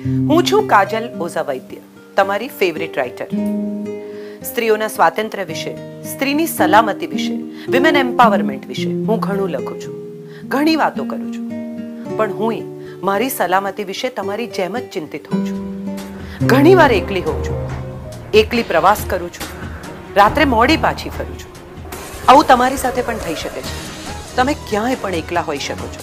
હું છું કાજલ ઓઝા વૈદ્ય, તમારી ફેવરિટ રાઇટર. સ્ત્રીઓના સ્વાતંત્ર્ય વિશે, સ્ત્રીની સલામતી વિશે, વિમેન એમ્પાવરમેન્ટ વિશે હું ઘણું લખું છું, ઘણી વાતો કરું છું. પણ હું મારી સલામતી વિશે તમારી જેમ જ ચિંતિત હોઉં છું. ઘણીવાર એકલી હોઉં છું, એકલી પ્રવાસ કરું છું, રાત્રે મોડી પાછી ફરું છું. આવું તમારી સાથે પણ થઈ શકે છે. તમે ક્યાંય પણ એકલા હોઈ શકો છો.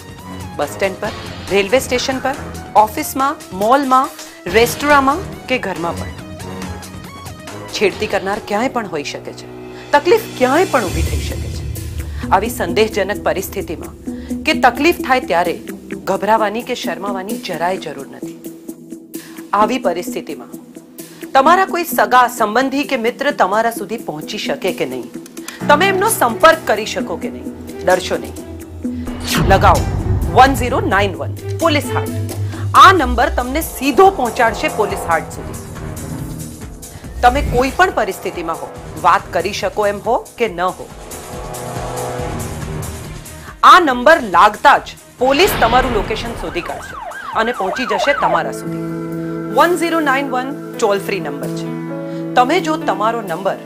બસ સ્ટેન્ડ પર, રેલવે સ્ટેશન પર, ઓફિસમાં, મોલમાં, રેસ્ટોરાંમાં કે ઘરમાં પણ. છેડતી કરનાર ક્યાંય પણ હોઈ શકે છે. તકલીફ ક્યાંય પણ ઊભી થઈ શકે છે. આવી સંદેહજનક પરિસ્થિતિમાં કે તકલીફ થાય ત્યારે ગભરાવાની કે શરમાવાની જરાય જરૂર નથી. આવી પરિસ્થિતિમાં તમારા કોઈ સગા, સંબંધી કે મિત્ર તમારા સુધી પહોંચી શકે કે નહીં, તમે એમનો સંપર્ક કરી શકો કે નહીં, ડરશો નહીં. લગાવો 1091 પોલીસ હાર્ટ. આ નંબર તમને સીધો પહોંચાડશે પોલીસ હાર્ટ સુધી. તમે કોઈ પણ પરિસ્થિતિમાં હો, વાત કરી શકો એમ હો કે ન હો, આ નંબર લાગતા જ પોલીસ તમારું લોકેશન શોધી કાઢશે અને પહોંચી જશે તમારા સુધી. 1091 ટોલ ફ્રી નંબર છે. તમે જો તમારો નંબર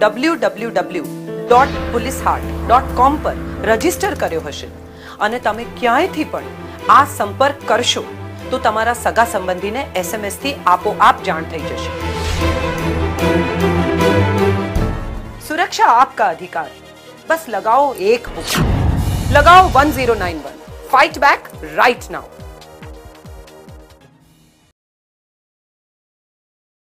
www.policeheart.com પર રજીસ્ટર કર્યો હશે અને તમે ક્યાંયથી પણ આ સંપર્ક કરશો તો તમારા સગા સંબંધીને SMS થી આપોઆપ જાણ થઈ જશે. સુરક્ષા આપકા અધિકાર. બસ લગાઓ એક હુક, લગાઓ 1091. ફાઇટ બેક રાઇટ નાઉ.